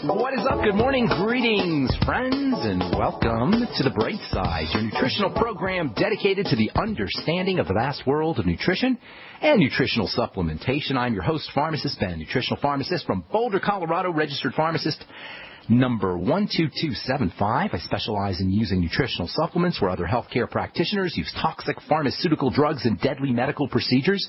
What is up? Good morning. Greetings, friends, and welcome to The Bright Side, your nutritional program dedicated to the understanding of the vast world of nutrition and nutritional supplementation. I'm your host, Pharmacist Ben, nutritional pharmacist from Boulder, Colorado, registered pharmacist number 12275. I specialize in using nutritional supplements where other healthcare practitioners use toxic pharmaceutical drugs and deadly medical procedures.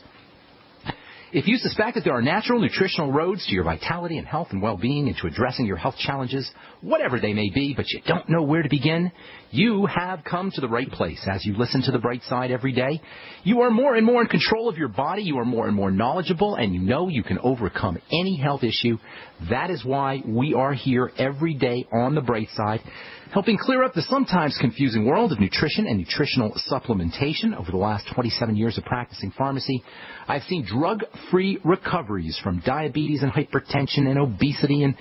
If you suspect that there are natural nutritional roads to your vitality and health and well-being and to addressing your health challenges, whatever they may be, but you don't know where to begin, you have come to the right place. As you listen to The Bright Side every day, you are more and more in control of your body, you are more and more knowledgeable, and you know you can overcome any health issue. That is why we are here every day on The Bright Side, helping clear up the sometimes confusing world of nutrition and nutritional supplementation. Over the last 27 years of practicing pharmacy, I've seen drug-free recoveries from diabetes and hypertension and obesity and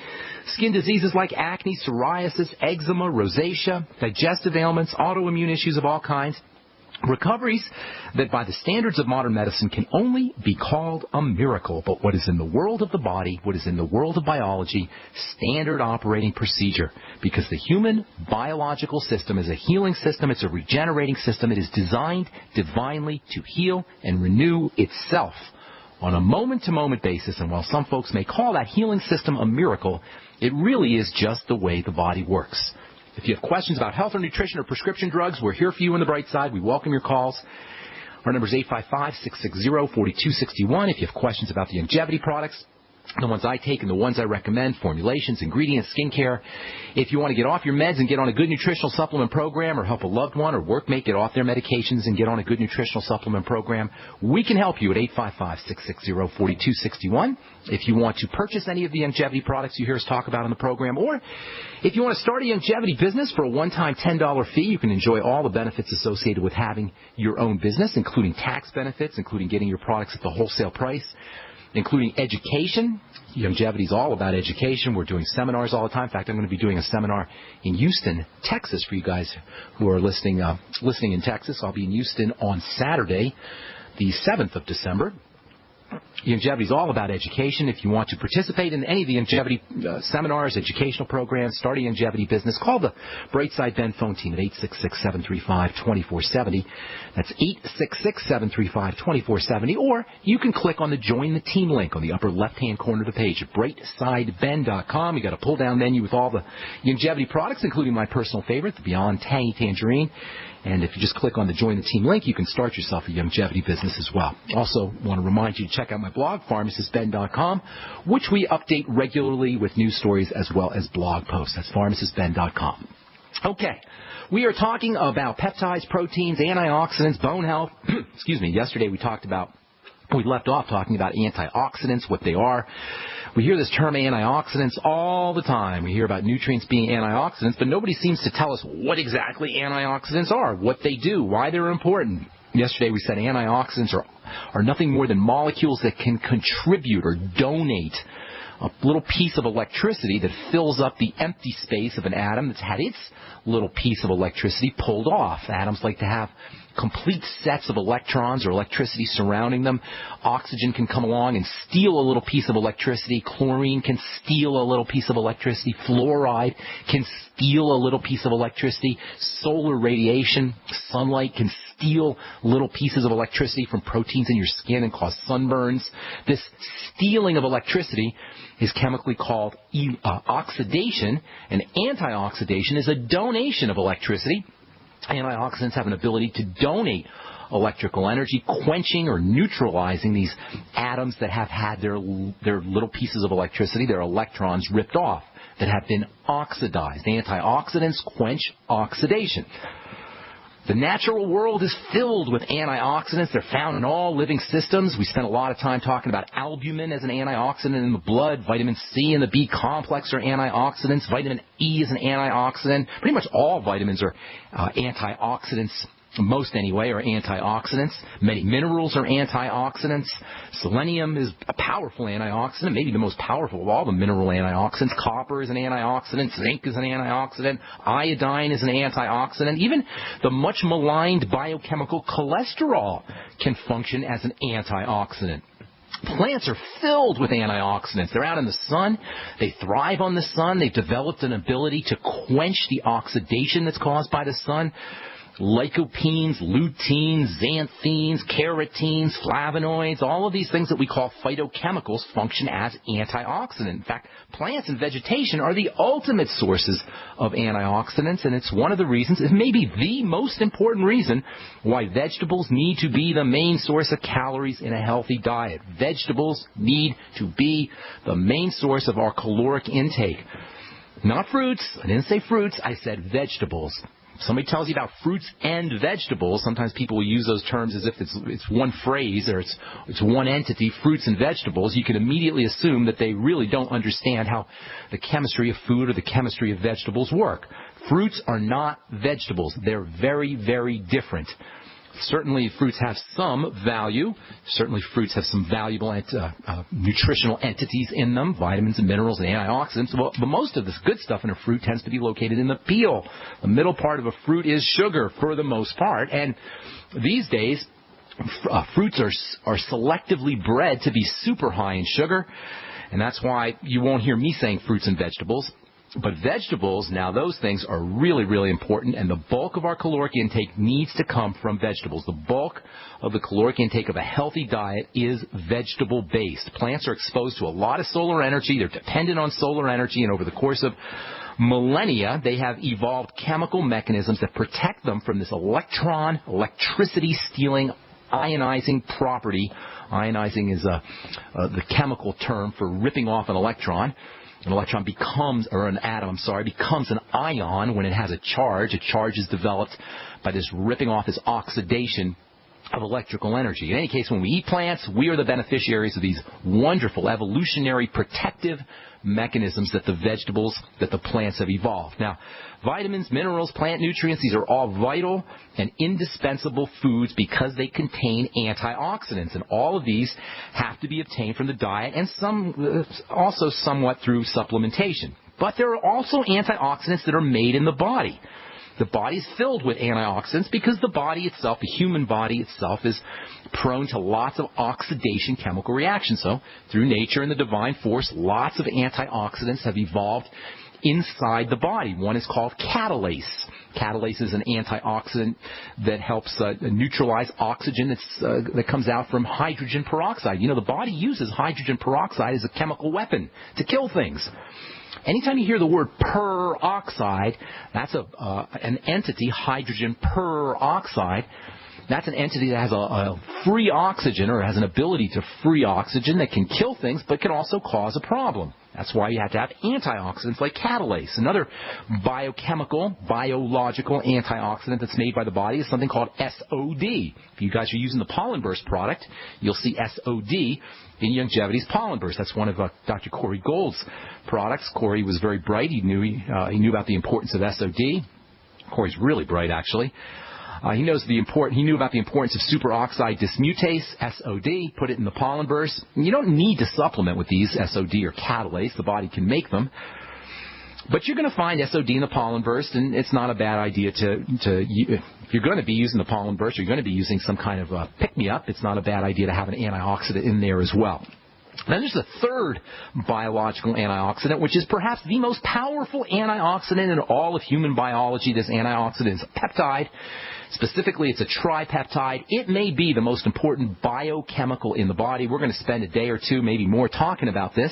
skin diseases like acne, psoriasis, eczema, rosacea, digestive ailments, autoimmune issues of all kinds. Recoveries that by the standards of modern medicine can only be called a miracle. But what is in the world of the body, what is in the world of biology, standard operating procedure. Because the human biological system is a healing system, it's a regenerating system. It is designed divinely to heal and renew itself on a moment-to-moment basis. And while some folks may call that healing system a miracle, it really is just the way the body works. If you have questions about health or nutrition or prescription drugs, we're here for you on The Bright Side. We welcome your calls. Our number is 855-660-4261. If you have questions about the longevity products, the ones I take and the ones I recommend, formulations, ingredients, skincare. If you want to get off your meds and get on a good nutritional supplement program, or help a loved one or workmate get off their medications and get on a good nutritional supplement program, we can help you at 855-660-4261. If you want to purchase any of the longevity products you hear us talk about on the program, or if you want to start a longevity business for a one-time $10 fee, you can enjoy all the benefits associated with having your own business, including tax benefits, including getting your products at the wholesale price, including education. Longevity is all about education. We're doing seminars all the time. In fact, I'm going to be doing a seminar in Houston, Texas, for you guys who are listening in Texas. I'll be in Houston on Saturday, the 7th of December. Longevity is all about education. If you want to participate in any of the longevity seminars, educational programs, start a longevity business, call the Brightside Ben phone team at 866-735-2470. That's 866-735-2470. Or you can click on the Join the Team link on the upper left-hand corner of the page at brightsideben.com. You got a pull-down menu with all the longevity products, including my personal favorite, the Beyond Tangy Tangerine. And if you just click on the Join the Team link, you can start yourself a longevity business as well. Also want to remind you to check out my blog, pharmacistben.com, which we update regularly with news stories as well as blog posts. That's pharmacistben.com. Okay, we are talking about peptides, proteins, antioxidants, bone health. Excuse me, yesterday we left off talking about antioxidants, what they are. We hear this term antioxidants all the time. We hear about nutrients being antioxidants, but nobody seems to tell us what exactly antioxidants are, what they do, why they're important. Yesterday we said antioxidants are nothing more than molecules that can contribute or donate a little piece of electricity that fills up the empty space of an atom that's had its little piece of electricity pulled off. Atoms like to have complete sets of electrons or electricity surrounding them. Oxygen can come along and steal a little piece of electricity. Chlorine can steal a little piece of electricity. Fluoride can steal a little piece of electricity. Solar radiation, sunlight can steal little pieces of electricity from proteins in your skin and cause sunburns. This stealing of electricity is chemically called oxidation, and antioxidation is a donation of electricity. Antioxidants have an ability to donate electrical energy, quenching or neutralizing these atoms that have had their little pieces of electricity, their electrons ripped off, that have been oxidized. Antioxidants quench oxidation. The natural world is filled with antioxidants. They're found in all living systems. We spent a lot of time talking about albumin as an antioxidant in the blood. Vitamin C and the B complex are antioxidants. Vitamin E is an antioxidant. Pretty much all vitamins are antioxidants. Most anyway are antioxidants. Many minerals are antioxidants. Selenium is a powerful antioxidant, maybe the most powerful of all the mineral antioxidants. Copper is an antioxidant. Zinc is an antioxidant. Iodine is an antioxidant. Even the much maligned biochemical cholesterol can function as an antioxidant. Plants are filled with antioxidants. They're out in the sun. They thrive on the sun. They've developed an ability to quench the oxidation that's caused by the sun. Lycopenes, luteins, xanthines, carotenes, flavonoids, all of these things that we call phytochemicals function as antioxidants. In fact, plants and vegetation are the ultimate sources of antioxidants, and it's one of the reasons, it may be the most important reason, why vegetables need to be the main source of calories in a healthy diet. Vegetables need to be the main source of our caloric intake. Not fruits. I didn't say fruits. I said vegetables. Somebody tells you about fruits and vegetables, sometimes people will use those terms as if it's one phrase or it's one entity, fruits and vegetables. You can immediately assume that they really don't understand how the chemistry of food or the chemistry of vegetables work. Fruits are not vegetables. They're very, very different. Certainly fruits have some value. Certainly fruits have some valuable nutritional entities in them, vitamins and minerals and antioxidants. But most of this good stuff in a fruit tends to be located in the peel. The middle part of a fruit is sugar for the most part. And these days, fruits are selectively bred to be super high in sugar. And that's why you won't hear me saying fruits and vegetables. But vegetables, now those things are really, really important, and the bulk of our caloric intake needs to come from vegetables. The bulk of the caloric intake of a healthy diet is vegetable-based. Plants are exposed to a lot of solar energy. They're dependent on solar energy, and over the course of millennia, they have evolved chemical mechanisms that protect them from this electricity-stealing, ionizing property. Ionizing is the chemical term for ripping off an electron. An electron becomes an ion when it has a charge. A charge is developed by this ripping off, this oxidation of electrical energy. In any case, when we eat plants, we are the beneficiaries of these wonderful evolutionary protective mechanisms that the plants have evolved. Now, vitamins, minerals, plant nutrients, these are all vital and indispensable foods because they contain antioxidants, and all of these have to be obtained from the diet and also somewhat through supplementation. But there are also antioxidants that are made in the body. The body is filled with antioxidants because the body itself, the human body itself, is prone to lots of oxidation chemical reactions. So through nature and the divine force, lots of antioxidants have evolved inside the body. One is called catalase. Catalase is an antioxidant that helps neutralize oxygen that comes out from hydrogen peroxide. You know, the body uses hydrogen peroxide as a chemical weapon to kill things. Anytime you hear the word peroxide, that's an entity, hydrogen peroxide. That's an entity that has a free oxygen or has an ability to free oxygen that can kill things but can also cause a problem. That's why you have to have antioxidants like catalase. Another biological antioxidant that's made by the body is something called SOD. If you guys are using the Pollen Burst product, you'll see SOD in Youngevity's Pollen Burst. That's one of Dr. Corey Gold's products. Corey was very bright. He knew about the importance of SOD. Corey's really bright, actually. He knew about the importance of superoxide dismutase, SOD, put it in the Pollen Burst. You don't need to supplement with these, SOD or catalase. The body can make them. But you're going to find SOD in the Pollen Burst, and it's not a bad idea if you're going to be using the Pollen Burst, you're going to be using some kind of pick-me-up, it's not a bad idea to have an antioxidant in there as well. Then there's a third biological antioxidant, which is perhaps the most powerful antioxidant in all of human biology. This antioxidant is a peptide. Specifically, it's a tripeptide. It may be the most important biochemical in the body. We're going to spend a day or two, maybe more, talking about this.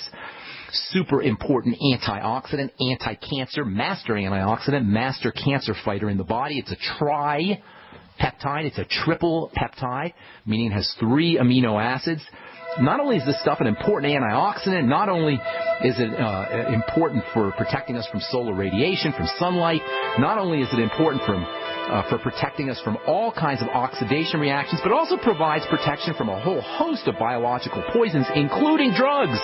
Super important antioxidant, anti-cancer, master antioxidant, master cancer fighter in the body. It's a tripeptide. It's a triple peptide, meaning it has 3 amino acids. Not only is this stuff an important antioxidant, not only is it important for protecting us from solar radiation, from sunlight, not only is it important for protecting us from all kinds of oxidation reactions, but also provides protection from a whole host of biological poisons, including drugs,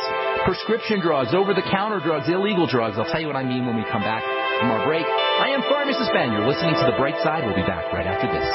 prescription drugs, over-the-counter drugs, illegal drugs. I'll tell you what I mean when we come back from our break. I am Pharmacist Ben. You're listening to The Bright Side. We'll be back right after this.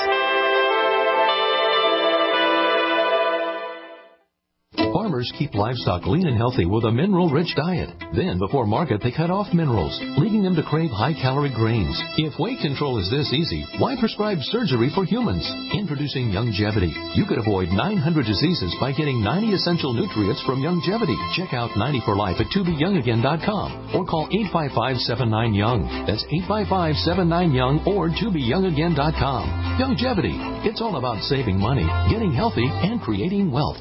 Farmers keep livestock lean and healthy with a mineral-rich diet. Then, before market, they cut off minerals, leading them to crave high-calorie grains. If weight control is this easy, why prescribe surgery for humans? Introducing Youngevity. You could avoid 900 diseases by getting 90 essential nutrients from Youngevity. Check out 90 for Life at tobeyoungagain.com or call 855-79-YOUNG. That's 855-79-YOUNG or tobeyoungagain.com. Youngevity. It's all about saving money, getting healthy, and creating wealth.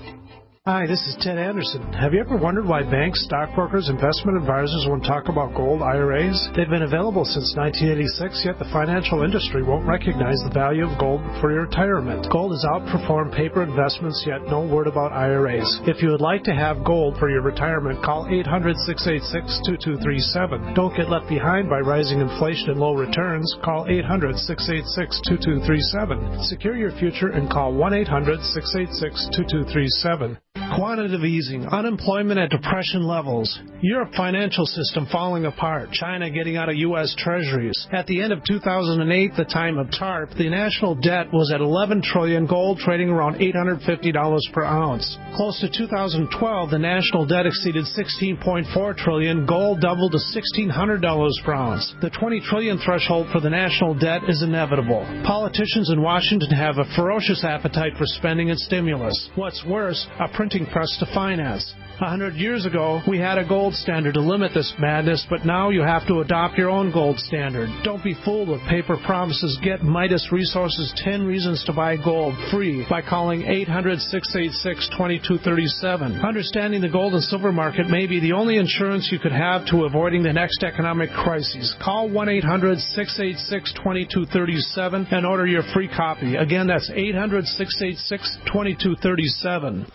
Hi, this is Ted Anderson. Have you ever wondered why banks, stockbrokers, investment advisors won't talk about gold IRAs? They've been available since 1986, yet the financial industry won't recognize the value of gold for your retirement. Gold has outperformed paper investments, yet no word about IRAs. If you would like to have gold for your retirement, call 800-686-2237. Don't get left behind by rising inflation and low returns. Call 800-686-2237. Secure your future and call 1-800-686-2237. Quantitative easing, unemployment at depression levels, Europe financial system falling apart, China getting out of U.S. treasuries. At the end of 2008, the time of TARP, the national debt was at $11 trillion, gold trading around $850 per ounce. Close to 2012, the national debt exceeded $16.4 trillion, gold doubled to $1,600 per ounce. The $20 trillion threshold for the national debt is inevitable. Politicians in Washington have a ferocious appetite for spending and stimulus. What's worse, a printing press to finance. 100 years ago, we had a gold standard to limit this madness, but now you have to adopt your own gold standard. Don't be fooled with paper promises. Get Midas Resources 10 Reasons to Buy Gold free by calling 800-686-2237. Understanding the gold and silver market may be the only insurance you could have to avoiding the next economic crisis. Call 1-800-686-2237 and order your free copy. Again, that's 800-686-2237.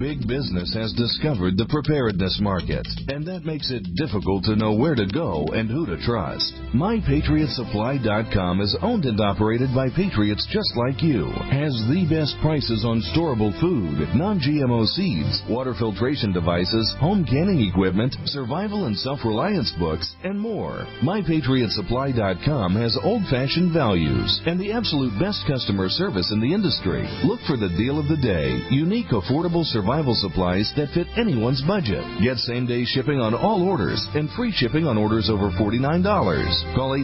Big business has discovered the preparedness market, and that makes it difficult to know where to go and who to trust. MyPatriotSupply.com is owned and operated by patriots just like you. Has the best prices on storable food, non-GMO seeds, water filtration devices, home canning equipment, survival and self-reliance books, and more. MyPatriotSupply.com has old-fashioned values and the absolute best customer service in the industry. Look for the deal of the day, unique, affordable survival supplies that fit anyone's budget. Get same-day shipping on all orders and free shipping on orders over $49. Call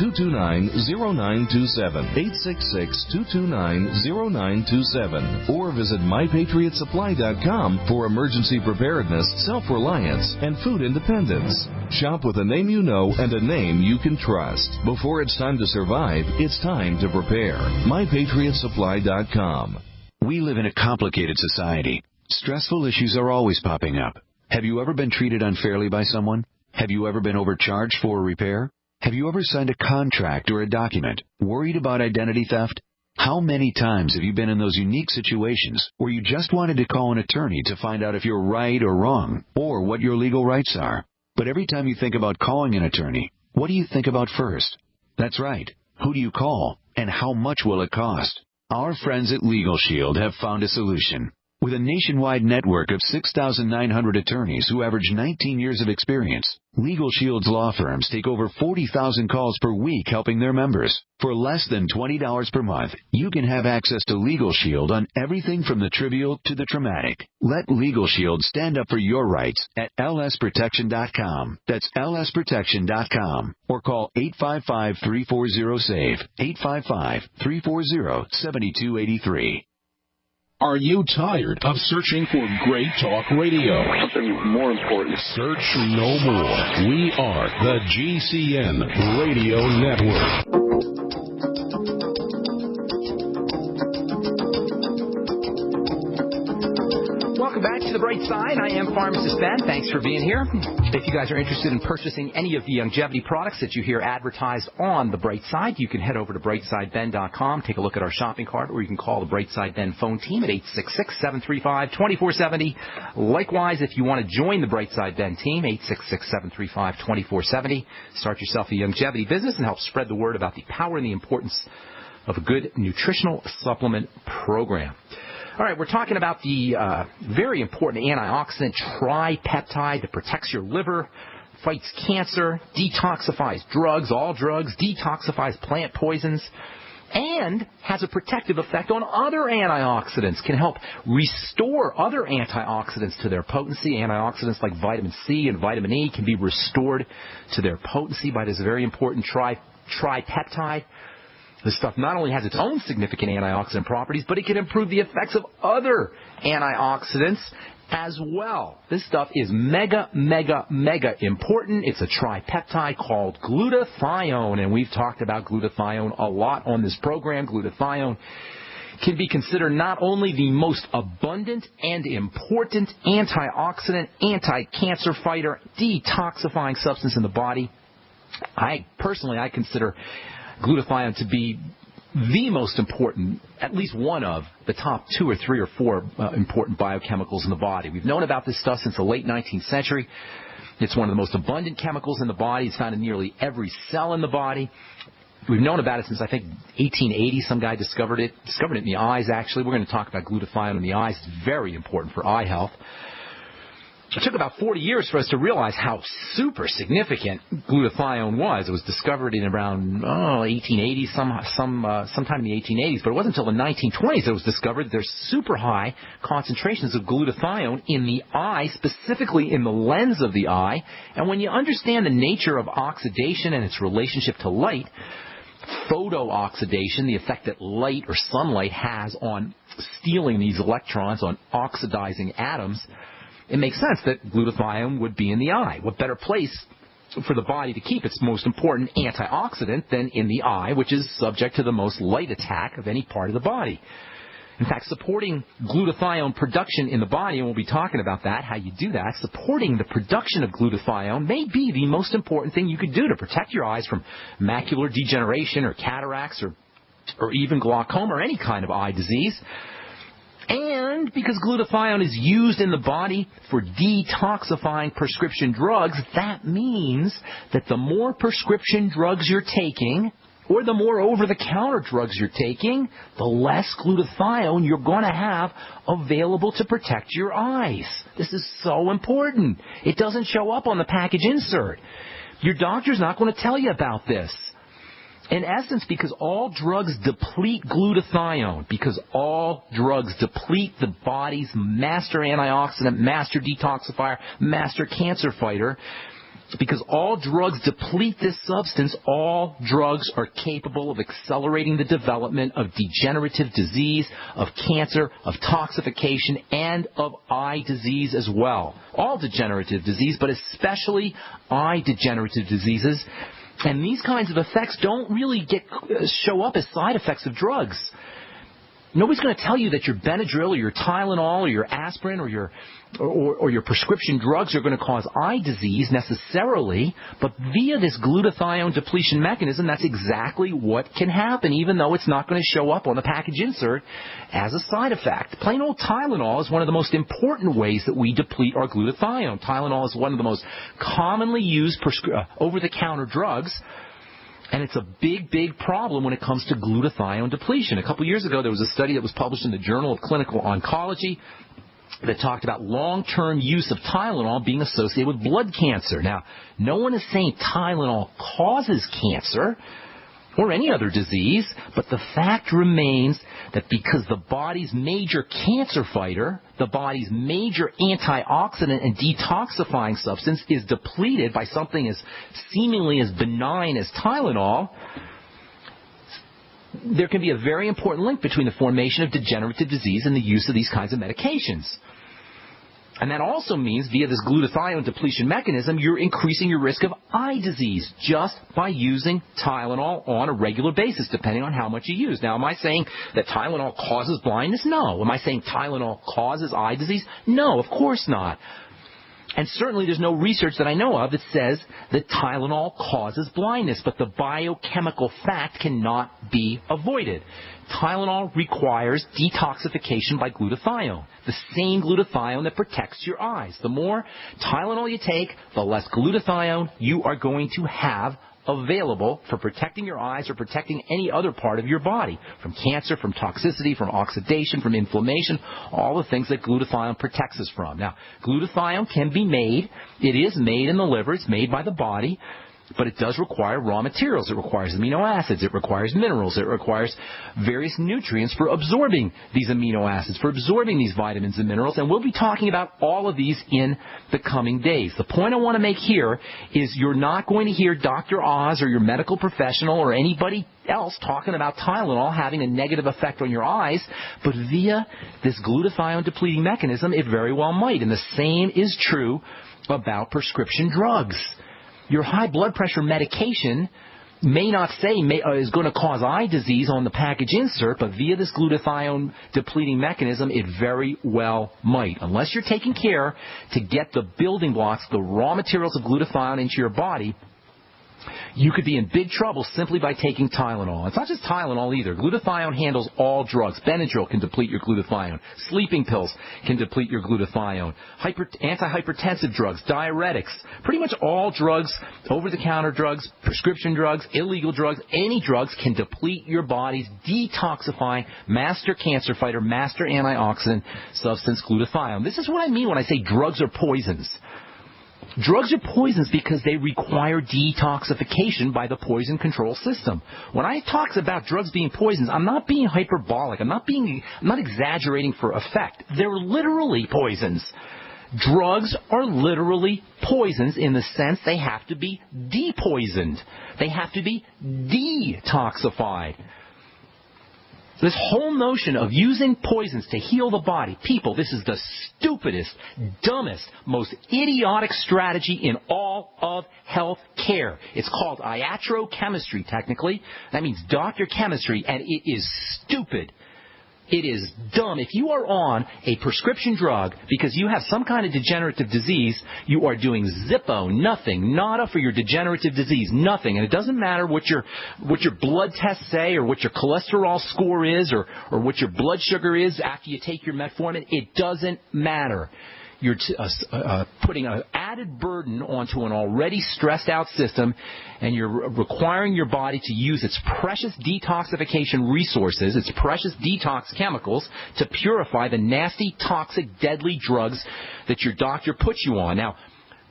866-229-0927, 866-229-0927, or visit MyPatriotSupply.com for emergency preparedness, self-reliance, and food independence. Shop with a name you know and a name you can trust. Before it's time to survive, it's time to prepare. MyPatriotSupply.com. We live in a complicated society. Stressful issues are always popping up. Have you ever been treated unfairly by someone? Have you ever been overcharged for a repair? Have you ever signed a contract or a document? Worried about identity theft? How many times have you been in those unique situations where you just wanted to call an attorney to find out if you're right or wrong, or what your legal rights are? But every time you think about calling an attorney, what do you think about first? That's right. Who do you call, and how much will it cost? Our friends at Legal Shield have found a solution. With a nationwide network of 6,900 attorneys who average 19 years of experience, Legal Shield's law firms take over 40,000 calls per week helping their members. For less than $20 per month, you can have access to Legal Shield on everything from the trivial to the traumatic. Let Legal Shield stand up for your rights at lsprotection.com. That's lsprotection.com. Or call 855-340-SAVE, 855-340-7283. Are you tired of searching for great talk radio? Something more important. Search no more. We are the GCN Radio Network. Welcome back to The Bright Side. I am Pharmacist Ben. Thanks for being here. If you guys are interested in purchasing any of the longevity products that you hear advertised on The Bright Side, you can head over to brightsideben.com, take a look at our shopping cart, or you can call the Bright Side Ben phone team at 866-735-2470. Likewise, if you want to join the Bright Side Ben team, 866-735-2470. Start yourself a longevity business and help spread the word about the power and the importance of a good nutritional supplement program. All right, we're talking about the very important antioxidant tripeptide that protects your liver, fights cancer, detoxifies drugs, all drugs, detoxifies plant poisons. and has a protective effect on other antioxidants, can help restore other antioxidants to their potency. Antioxidants like vitamin C and vitamin E can be restored to their potency by this very important tripeptide. This stuff not only has its own significant antioxidant properties, but it can improve the effects of other antioxidants as well. This stuff is mega important. It's a tripeptide called glutathione, and we've talked about glutathione a lot on this program. Glutathione can be considered not only the most abundant and important antioxidant, anti-cancer fighter, detoxifying substance in the body. I consider glutathione to be the most important, at least one of the top 2 or 3 or 4 important biochemicals in the body. We've known about this stuff since the late 19th century. It's one of the most abundant chemicals in the body. It's found in nearly every cell in the body. We've known about it since, I think, 1880. Some guy discovered it in the eyes, actually. We're going to talk about glutathione in the eyes. It's very important for eye health. It took about 40 years for us to realize how super significant glutathione was. It was discovered in around 1880, sometime in the 1880s, but it wasn't until the 1920s that it was discovered that there's super high concentrations of glutathione in the eye, specifically in the lens of the eye. And when you understand the nature of oxidation and its relationship to light, photooxidation, the effect that light or sunlight has on stealing these electrons, on oxidizing atoms, it makes sense that glutathione would be in the eye. What better place for the body to keep its most important antioxidant than in the eye, which is subject to the most light attack of any part of the body. In fact, supporting glutathione production in the body, and we'll be talking about that, how you do that, supporting the production of glutathione may be the most important thing you could do to protect your eyes from macular degeneration or cataracts or even glaucoma or any kind of eye disease. And because glutathione is used in the body for detoxifying prescription drugs, that means that the more prescription drugs you're taking, or the more over-the-counter drugs you're taking, the less glutathione you're going to have available to protect your eyes. This is so important. It doesn't show up on the package insert. Your doctor's not going to tell you about this. In essence, because all drugs deplete glutathione, because all drugs deplete the body's master antioxidant, master detoxifier, master cancer fighter, because all drugs deplete this substance, all drugs are capable of accelerating the development of degenerative disease, of cancer, of toxification, and of eye disease as well. All degenerative disease, but especially eye degenerative diseases. And these kinds of effects don't really show up as side effects of drugs. Nobody's going to tell you that your Benadryl or your Tylenol or your aspirin or your prescription drugs are going to cause eye disease necessarily, but via this glutathione depletion mechanism, that's exactly what can happen, even though it's not going to show up on the package insert as a side effect. Plain old Tylenol is one of the most important ways that we deplete our glutathione. Tylenol is one of the most commonly used over-the-counter drugs. And it's a big problem when it comes to glutathione depletion. A couple years ago, there was a study that was published in the Journal of Clinical Oncology that talked about long-term use of Tylenol being associated with blood cancer. Now, no one is saying Tylenol causes cancer or any other disease, but the fact remains that because the body's major cancer fighter, the body's major antioxidant and detoxifying substance is depleted by something as seemingly as benign as Tylenol, there can be a very important link between the formation of degenerative disease and the use of these kinds of medications. And that also means, via this glutathione depletion mechanism, you're increasing your risk of eye disease just by using Tylenol on a regular basis, depending on how much you use. Now, am I saying that Tylenol causes blindness? No. Am I saying Tylenol causes eye disease? No, of course not. And certainly there's no research that I know of that says that Tylenol causes blindness, but the biochemical fact cannot be avoided. Tylenol requires detoxification by glutathione, the same glutathione that protects your eyes. The more Tylenol you take, the less glutathione you are going to have available for protecting your eyes or protecting any other part of your body from cancer, from toxicity, from oxidation, from inflammation, all the things that glutathione protects us from. Now, glutathione can be made. It is made in the liver. It's made by the body. But it does require raw materials. It requires amino acids. It requires minerals. It requires various nutrients for absorbing these amino acids, for absorbing these vitamins and minerals. And we'll be talking about all of these in the coming days. The point I want to make here is you're not going to hear Dr. Oz or your medical professional or anybody else talking about Tylenol having a negative effect on your eyes, but via this glutathione-depleting mechanism, it very well might. And the same is true about prescription drugs. Your high blood pressure medication may not say is going to cause eye disease on the package insert, but via this glutathione depleting mechanism, it very well might. Unless you're taking care to get the building blocks, the raw materials of glutathione into your body, you could be in big trouble simply by taking Tylenol. It's not just Tylenol either. Glutathione handles all drugs. Benadryl can deplete your glutathione. Sleeping pills can deplete your glutathione. Antihypertensive drugs, diuretics, pretty much all drugs, over-the-counter drugs, prescription drugs, illegal drugs, any drugs can deplete your body's detoxifying master cancer fighter, master antioxidant substance, glutathione. This is what I mean when I say drugs are poisons. Drugs are poisons because they require detoxification by the poison control system. When I talk about drugs being poisons, I'm not being hyperbolic. I'm not exaggerating for effect. They're literally poisons. Drugs are literally poisons in the sense they have to be depoisoned. They have to be detoxified. This whole notion of using poisons to heal the body, people, this is the stupidest, dumbest, most idiotic strategy in all of health care. It's called iatrochemistry, technically. That means doctor chemistry, and it is stupid. It is dumb. If you are on a prescription drug because you have some kind of degenerative disease, you are doing zippo, nothing, nada for your degenerative disease, nothing. And it doesn't matter what your blood tests say or what your cholesterol score is or what your blood sugar is after you take your metformin. It doesn't matter. You're putting an added burden onto an already stressed out system, and you're requiring your body to use its precious detoxification resources, its precious detox chemicals, to purify the nasty, toxic, deadly drugs that your doctor puts you on. Now,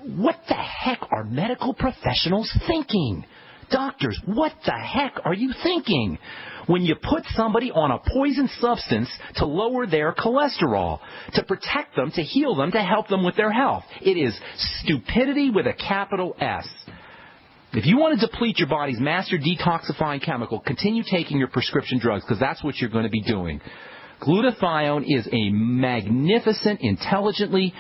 what the heck are medical professionals thinking? Doctors, what the heck are you thinking when you put somebody on a poison substance to lower their cholesterol, to protect them, to heal them, to help them with their health? It is stupidity with a capital S. If you want to deplete your body's master detoxifying chemical, continue taking your prescription drugs, because that's what you're going to be doing. Glutathione is a magnificent, intelligently,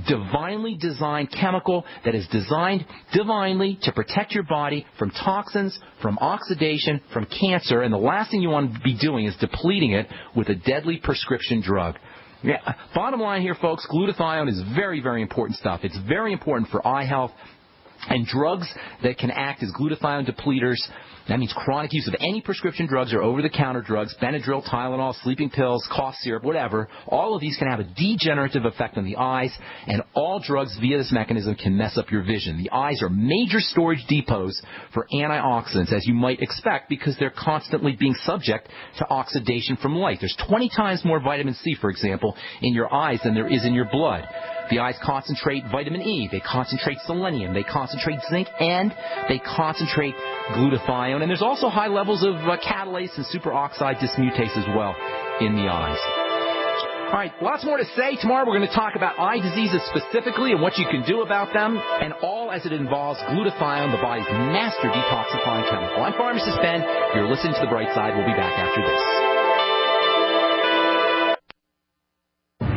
divinely designed chemical that is designed divinely to protect your body from toxins, from oxidation, from cancer, and the last thing you want to be doing is depleting it with a deadly prescription drug. Yeah, bottom line here, folks, glutathione is very, very important stuff. It's very important for eye health. And drugs that can act as glutathione depleters, that means chronic use of any prescription drugs or over-the-counter drugs, Benadryl, Tylenol, sleeping pills, cough syrup, whatever, all of these can have a degenerative effect on the eyes, and all drugs via this mechanism can mess up your vision. The eyes are major storage depots for antioxidants, as you might expect, because they're constantly being subject to oxidation from light. There's 20 times more vitamin C, for example, in your eyes than there is in your blood. The eyes concentrate vitamin E, they concentrate selenium, they concentrate zinc, and they concentrate glutathione. And there's also high levels of catalase and superoxide dismutase as well in the eyes. All right, lots more to say. Tomorrow we're going to talk about eye diseases specifically and what you can do about them, and all as it involves glutathione, the body's master detoxifying chemical. I'm Pharmacist Ben. You're listening to The Bright Side. We'll be back after this.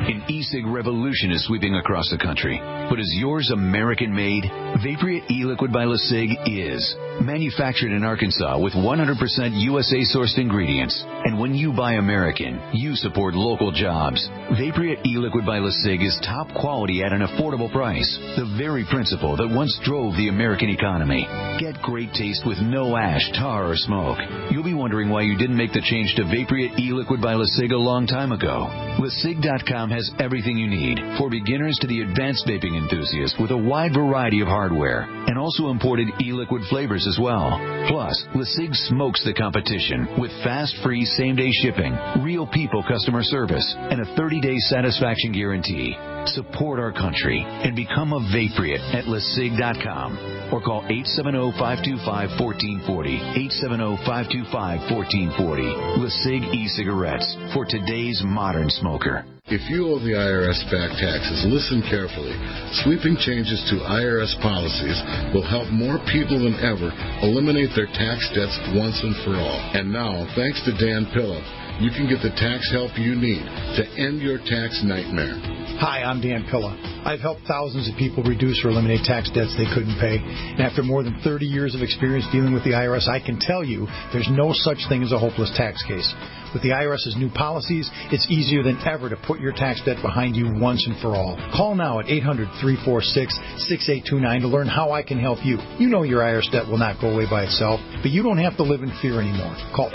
An e-cig revolution is sweeping across the country. But is yours American-made? Vaporeate e-liquid by LeSig is. Manufactured in Arkansas with 100% USA-sourced ingredients. And when you buy American, you support local jobs. Vaporeate e-liquid by LeSig is top quality at an affordable price. The very principle that once drove the American economy. Get great taste with no ash, tar, or smoke. You'll be wondering why you didn't make the change to Vaporeate e-liquid by LeSig a long time ago. LeSig.com has everything you need, for beginners to the advanced vaping enthusiast, with a wide variety of hardware, and also imported e-liquid flavors as well. Plus, LeSig smokes the competition with fast, free, same-day shipping, real people customer service, and a 30-day satisfaction guarantee. Support our country and become a Vapriot at LeSig.com or call 870-525-1440, 870-525-1440. LeSig e-cigarettes for today's modern smoker. If you owe the IRS back taxes, listen carefully. Sweeping changes to IRS policies will help more people than ever eliminate their tax debts once and for all. And now, thanks to Dan Pilla, you can get the tax help you need to end your tax nightmare. Hi, I'm Dan Pilla. I've helped thousands of people reduce or eliminate tax debts they couldn't pay. And after more than 30 years of experience dealing with the IRS, I can tell you there's no such thing as a hopeless tax case. With the IRS's new policies, it's easier than ever to put your tax debt behind you once and for all. Call now at 800-346-6829 to learn how I can help you. You know your IRS debt will not go away by itself, but you don't have to live in fear anymore. Call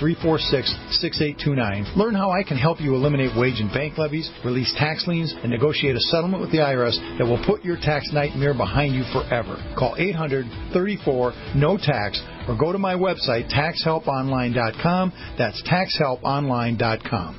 800-346-6829. Learn how I can help you eliminate wage and bank levies, release tax liens, and negotiate a settlement with the IRS that will put your tax nightmare behind you forever. Call 800-34-NO-TAX or go to my website, taxhelponline.com. That's taxhelponline.com.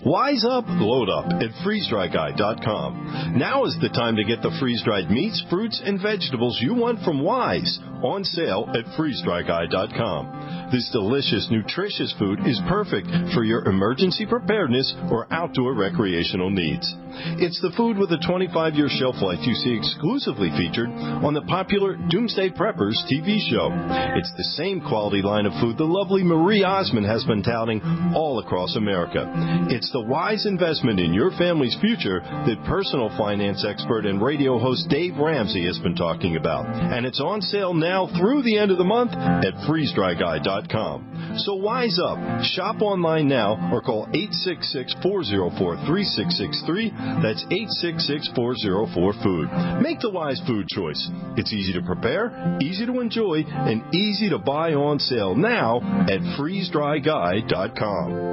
Wise up, load up at freezedryguy.com. Now is the time to get the freeze-dried meats, fruits, and vegetables you want from Wise on sale at freezedryguy.com. This delicious, nutritious food is perfect for your emergency preparedness or outdoor recreational needs. It's the food with a 25-year shelf life you see exclusively featured on the popular Doomsday Preppers TV show. It's the same quality line of food the lovely Marie Osmond has been touting all across America. It's the wise investment in your family's future that personal finance expert and radio host Dave Ramsey has been talking about. And it's on sale now through the end of the month at freezedryguy.com. So wise up. Shop online now or call 866-404-3663. That's 866-404-FOOD. Make the wise food choice. It's easy to prepare, easy to enjoy, and easy to buy on sale now at freezedryguy.com.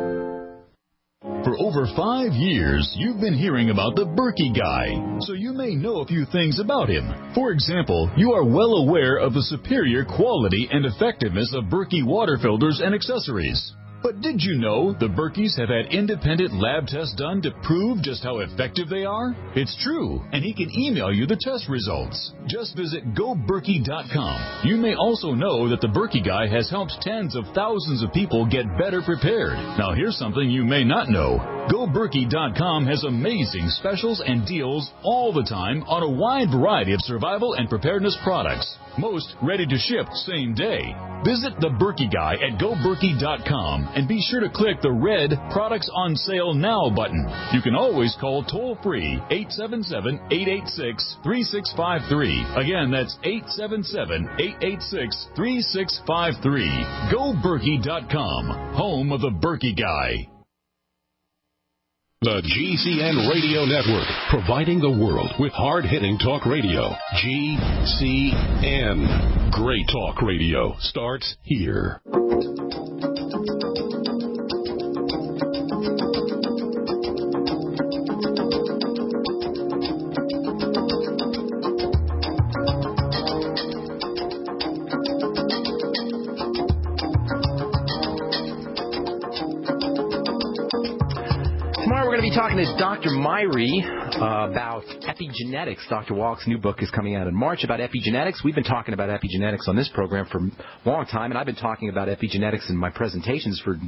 For over 5 years, you've been hearing about the Berkey Guy, so you may know a few things about him. For example, you are well aware of the superior quality and effectiveness of Berkey water filters and accessories. But did you know the Berkeys have had independent lab tests done to prove just how effective they are? It's true, and he can email you the test results. Just visit GoBerkey.com. You may also know that the Berkey Guy has helped tens of thousands of people get better prepared. Now here's something you may not know. GoBerkey.com has amazing specials and deals all the time on a wide variety of survival and preparedness products. Most ready to ship same day. Visit the Berkey Guy at GoBerkey.com and be sure to click the red Products on Sale Now button. You can always call toll-free 877-886-3653. Again, that's 877-886-3653. GoBerkey.com, home of the Berkey Guy. The GCN Radio Network, providing the world with hard-hitting talk radio. GCN. Great talk radio starts here. We're going to be talking to Dr. Myrie about epigenetics. Dr. Wallach's new book is coming out in March about epigenetics. We've been talking about epigenetics on this program for a long time, and I've been talking about epigenetics in my presentations for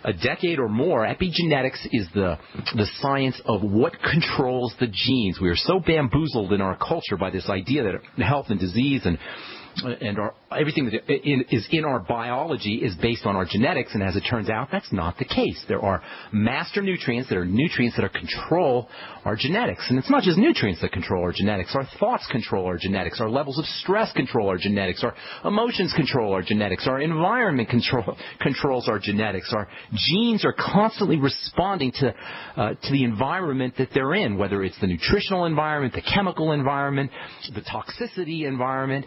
a decade or more. Epigenetics is the science of what controls the genes. We are so bamboozled in our culture by this idea that health and disease and everything that is in our biology is based on our genetics, and as it turns out, that's not the case. There are master nutrients that control our genetics, and it's not just nutrients that control our genetics. Our thoughts control our genetics. Our levels of stress control our genetics. Our emotions control our genetics. Our environment controls our genetics. Our genes are constantly responding to the environment that they're in, whether it's the nutritional environment, the chemical environment, the toxicity environment.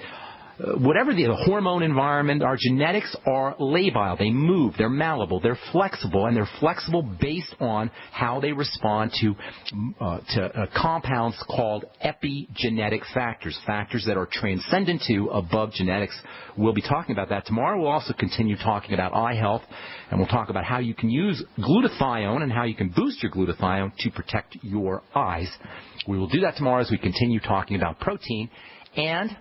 whatever the hormone environment, our genetics are labile. They move. They're malleable. They're flexible, and they're flexible based on how they respond to compounds called epigenetic factors, factors that are transcendent to above genetics. We'll be talking about that tomorrow. We'll also continue talking about eye health, and we'll talk about how you can use glutathione and how you can boost your glutathione to protect your eyes. We will do that tomorrow as we continue talking about protein and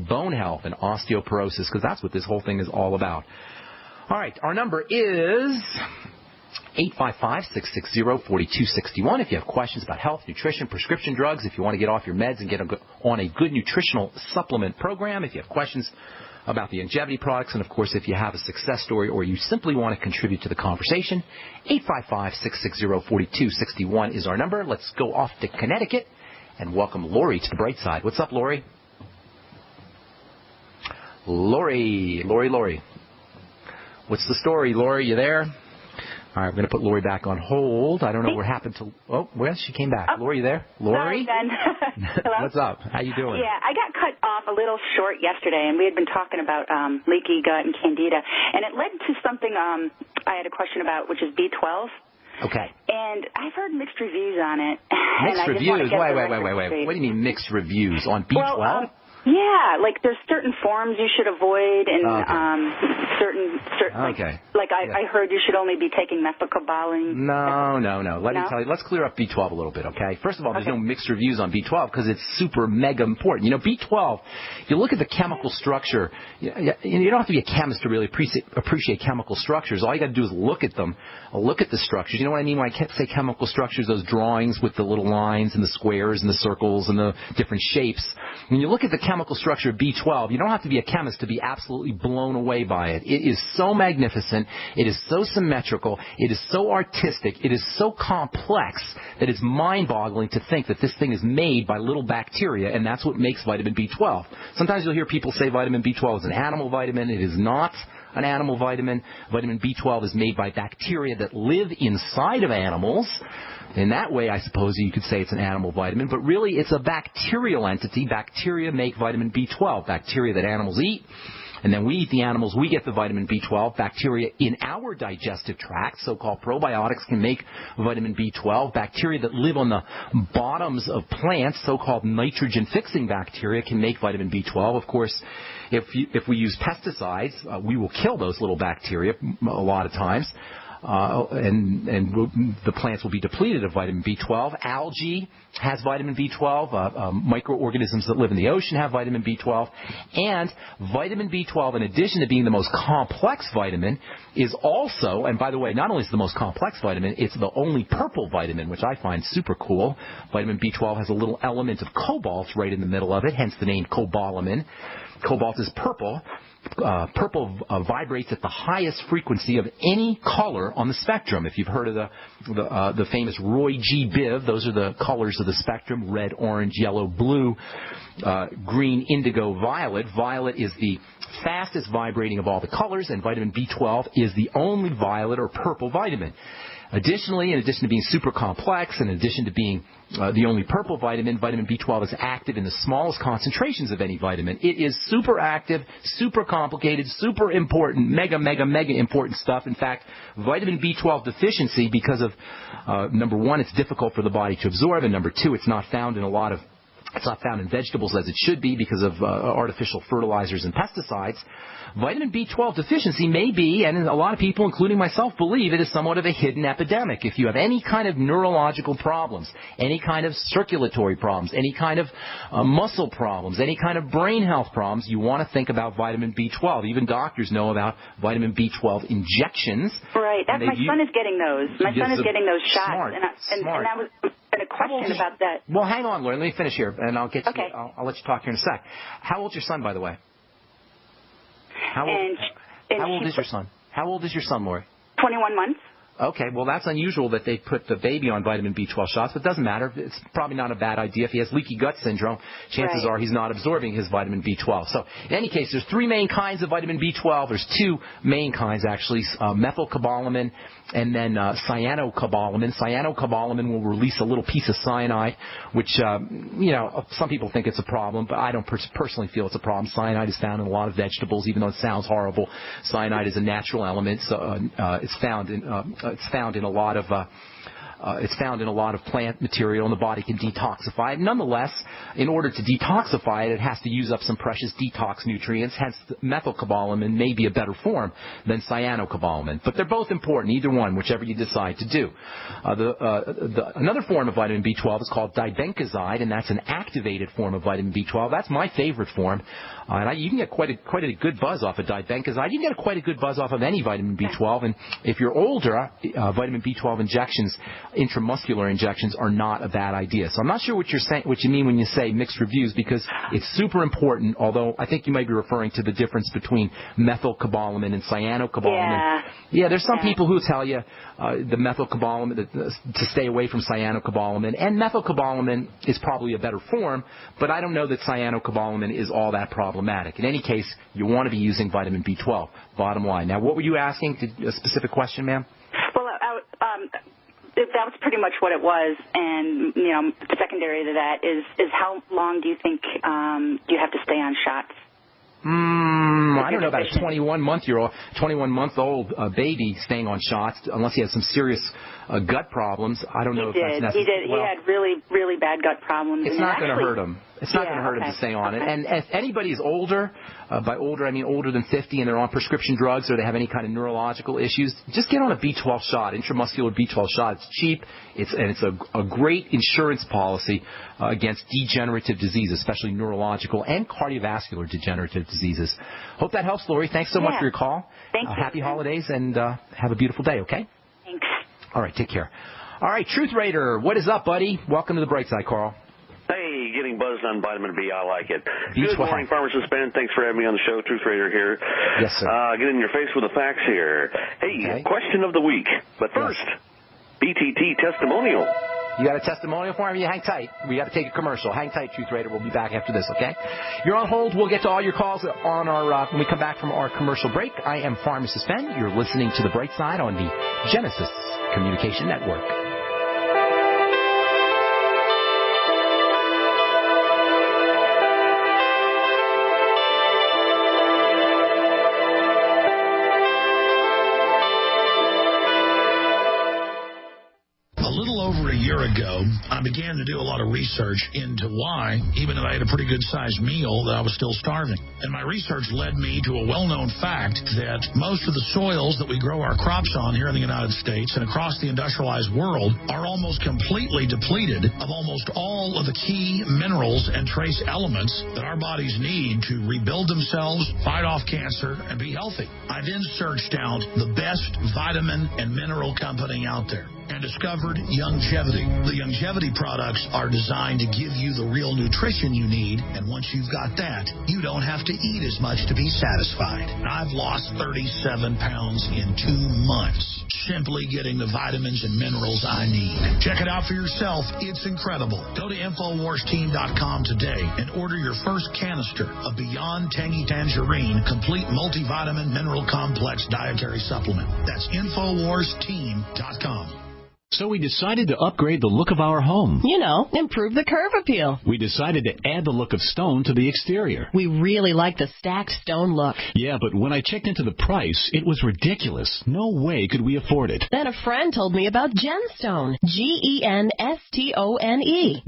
bone health and osteoporosis, because that's what this whole thing is all about. All right, our number is 855-660-4261. If you have questions about health, nutrition, prescription drugs, if you want to get off your meds and get on a good nutritional supplement program, if you have questions about the longevity products, and, of course, if you have a success story or you simply want to contribute to the conversation, 855-660-4261 is our number. Let's go off to Connecticut and welcome Lori to the bright side. What's up, Lori? Lori. What's the story, Lori? You there? All right, we're going to put Lori back on hold. I don't know what happened to... Oh, well, she came back. Lori, you there? Lori? Sorry, Ben. Hello? What's up? How you doing? Yeah, I got cut off a little short yesterday, and we had been talking about leaky gut and candida, and it led to something I had a question about, which is B12. Okay. And I've heard mixed reviews on it. Mixed reviews? Wait. What do you mean mixed reviews? On B12? Well, yeah, like there's certain forms you should avoid, and certain I heard you should only be taking methylcobalamin. No. Let me tell you. Let's clear up B12 a little bit, okay? First of all, there's no mixed reviews on B12 because it's super mega important. You know, B12. If you look at the chemical structure, you don't have to be a chemist to really appreciate chemical structures. All you got to do is look at them, look at the structures. You know what I mean when I say chemical structures? Those drawings with the little lines and the squares and the circles and the different shapes. When you look at the chemical structure of B12, you don't have to be a chemist to be absolutely blown away by it. It is so magnificent. It is so symmetrical. It is so artistic. It is so complex that it's mind-boggling to think that this thing is made by little bacteria, and that's what makes vitamin B12. Sometimes you'll hear people say vitamin B12 is an animal vitamin. It is not an animal vitamin. Vitamin B12 is made by bacteria that live inside of animals. In that way, I suppose you could say it's an animal vitamin, but really it's a bacterial entity. Bacteria make vitamin B12, bacteria that animals eat. And then we eat the animals, we get the vitamin B12. Bacteria in our digestive tract, so-called probiotics, can make vitamin B12. Bacteria that live on the bottoms of plants, so-called nitrogen-fixing bacteria, can make vitamin B12. Of course, if we use pesticides, we will kill those little bacteria a lot of times. And the plants will be depleted of vitamin B12. Algae has vitamin B12. Microorganisms that live in the ocean have vitamin B12. And vitamin B12, in addition to being the most complex vitamin, is also, and by the way, not only is it the most complex vitamin, it's the only purple vitamin, which I find super cool. Vitamin B12 has a little element of cobalt right in the middle of it, hence the name cobalamin. Cobalt is purple. Purple vibrates at the highest frequency of any color on the spectrum. If you've heard of the famous Roy G. Biv, those are the colors of the spectrum: red, orange, yellow, blue, green, indigo, violet. Violet is the fastest vibrating of all the colors, and vitamin B12 is the only violet or purple vitamin. Additionally, in addition to being super complex, and in addition to being the only purple vitamin, vitamin B12 is active in the smallest concentrations of any vitamin. It is super active, super complicated, super important, mega important stuff. In fact, vitamin B12 deficiency, because of, number one, it's difficult for the body to absorb, and number two, it's not found in vegetables as it should be because of artificial fertilizers and pesticides. Vitamin B12 deficiency may be, and a lot of people, including myself, believe it is somewhat of a hidden epidemic. If you have any kind of neurological problems, any kind of circulatory problems, any kind of muscle problems, any kind of brain health problems, you want to think about vitamin B12. Even doctors know about vitamin B12 injections. Right. My son is getting those. My son is getting those shots. Smart. And that was a question about that. Well, hang on, Lauren. Let me finish here, and I'll get to I'll let you talk here in a sec. How old's your son, by the way? How old is your son? How old is your son, Lori? 21 months. Okay, well, that's unusual that they put the baby on vitamin B12 shots, but it doesn't matter. It's probably not a bad idea. If he has leaky gut syndrome, chances are he's not absorbing his vitamin B12. So, in any case, there's 3 main kinds of vitamin B12. There's 2 main kinds, actually, methylcobalamin and then cyanocobalamin. Cyanocobalamin will release a little piece of cyanide, which, some people think it's a problem, but I don't personally feel it's a problem. Cyanide is found in a lot of vegetables, even though it sounds horrible. Cyanide is a natural element, so it's found in a lot of plant material, and the body can detoxify it. Nonetheless, in order to detoxify it, it has to use up some precious detox nutrients. Hence, methylcobalamin may be a better form than cyanocobalamin. But they're both important, either one, whichever you decide to do. Another form of vitamin B12 is called dibencoxide, and that's an activated form of vitamin B12. That's my favorite form. You can get quite a good buzz off of dibencoxide. You can get quite a good buzz off of any vitamin B12. And if you're older, vitamin B12 injections, intramuscular injections, are not a bad idea. So I'm not sure what you mean when you say mixed reviews, because it's super important, although I think you might be referring to the difference between methylcobalamin and cyanocobalamin. Yeah, there's some people who tell you the methylcobalamin to stay away from cyanocobalamin, and methylcobalamin is probably a better form, but I don't know that cyanocobalamin is all that problematic. In any case, you want to be using vitamin B12, bottom line. Now, what were you asking? A specific question, ma'am? Well, that was pretty much what it was, and secondary to that is how long do you think you have to stay on shots? I don't know about a 21-month-old baby staying on shots, unless he has some serious gut problems. I don't know if that's necessary. He did. He had really, really bad gut problems. It's not going to hurt him. It's not going to hurt him to stay on it. And if anybody is older, by older I mean older than 50, and they're on prescription drugs or they have any kind of neurological issues, just get on a B12 shot, intramuscular B12 shot. It's cheap. It's a great insurance policy against degenerative disease, especially neurological and cardiovascular degenerative diseases. Hope that helps, Lori. Thanks so much for your call. Thank you. Happy holidays, and have a beautiful day, okay? Thanks. All right, take care. All right, Truth Raider, what is up, buddy? Welcome to the Bright Side, Carl. Hey, getting buzzed on vitamin B. I like it. B12. Good morning, Farmers and Ben. Thanks for having me on the show. Truth Raider here. Yes, sir. Getting in your face with the facts here. Hey, question of the week. But first, BTT testimonial. You got a testimonial for him? You hang tight. We got to take a commercial. Hang tight, Truth Raider. We'll be back after this, okay? You're on hold. We'll get to all your calls on our when we come back from our commercial break. I am Pharmacist Ben. You're listening to The Bright Side on the Genesis Communication Network. Ago, I began to do a lot of research into why, even though I had a pretty good-sized meal, that I was still starving. And my research led me to a well-known fact that most of the soils that we grow our crops on here in the United States and across the industrialized world are almost completely depleted of almost all of the key minerals and trace elements that our bodies need to rebuild themselves, fight off cancer, and be healthy. I then searched out the best vitamin and mineral company out there and discovered Youngevity. The Youngevity products are designed to give you the real nutrition you need, and once you've got that, you don't have to eat as much to be satisfied. I've lost 37 pounds in 2 months, simply getting the vitamins and minerals I need. Check it out for yourself. It's incredible. Go to InfoWarsTeam.com today and order your first canister of Beyond Tangy Tangerine Complete Multivitamin Mineral Complex Dietary Supplement. That's InfoWarsTeam.com. So we decided to upgrade the look of our home. You know, improve the curve appeal. We decided to add the look of stone to the exterior. We really like the stacked stone look. Yeah, but when I checked into the price, it was ridiculous. No way could we afford it. Then a friend told me about Genstone. Genstone.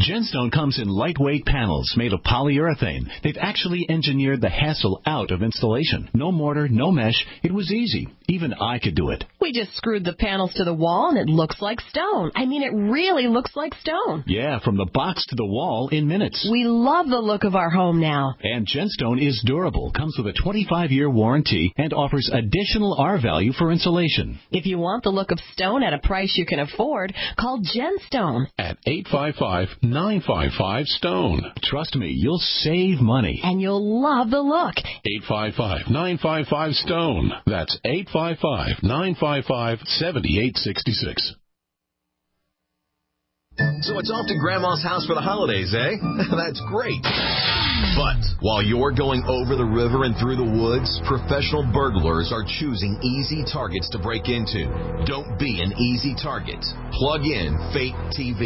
Genstone comes in lightweight panels made of polyurethane. They've actually engineered the hassle out of installation. No mortar, no mesh. It was easy. Even I could do it. We just screwed the panels to the wall and it looks like stone. I mean, it really looks like stone. Yeah, from the box to the wall in minutes. We love the look of our home now. And Gemstone is durable, comes with a 25-year warranty, and offers additional R-value for insulation. If you want the look of stone at a price you can afford, call Gemstone. At 855-955-STONE. Trust me, you'll save money. And you'll love the look. 855-955-STONE. That's 855-955-7866. So it's off to Grandma's house for the holidays, eh? That's great. But while you're going over the river and through the woods, professional burglars are choosing easy targets to break into. Don't be an easy target. Plug in Fake TV.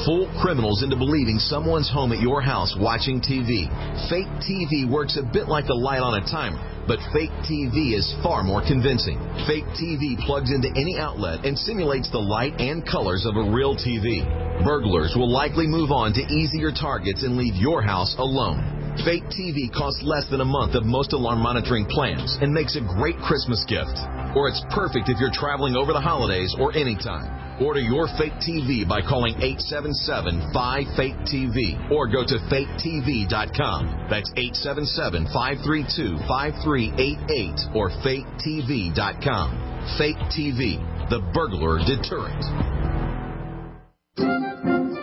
Fool criminals into believing someone's home at your house watching TV. Fake TV works a bit like the light on a timer, but Fake TV is far more convincing. Fake TV plugs into any outlet and simulates the light and colors of a real TV. Burglars will likely move on to easier targets and leave your house alone. Fake TV costs less than a month of most alarm monitoring plans and makes a great Christmas gift. Or it's perfect if you're traveling over the holidays or anytime. Order your Fake TV by calling 877-5FAKE-TV or go to faketv.com. That's 877-532-5388 or faketv.com. Fake TV, the burglar deterrent.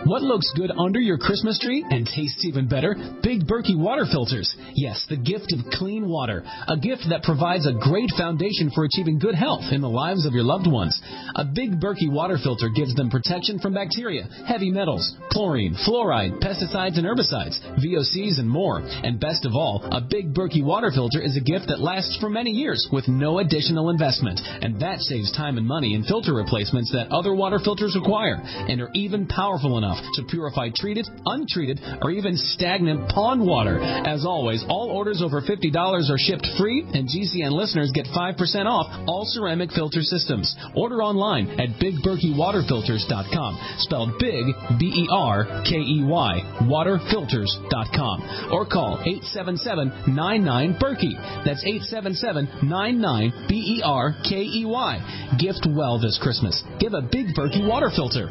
What looks good under your Christmas tree and tastes even better? Big Berkey water filters. Yes, the gift of clean water. A gift that provides a great foundation for achieving good health in the lives of your loved ones. A Big Berkey water filter gives them protection from bacteria, heavy metals, chlorine, fluoride, pesticides and herbicides, VOCs and more. And best of all, a Big Berkey water filter is a gift that lasts for many years with no additional investment. And that saves time and money in filter replacements that other water filters require and are even powerful enough to purify treated, untreated, or even stagnant pond water. As always, all orders over $50 are shipped free, and GCN listeners get 5% off all ceramic filter systems. Order online at BigBerkeyWaterFilters.com, spelled Big, B-E-R-K-E-Y, waterfilters.com, or call 877-99-BERKEY. That's 877-99-BERKEY. Gift well this Christmas. Give a Big Berkey water filter.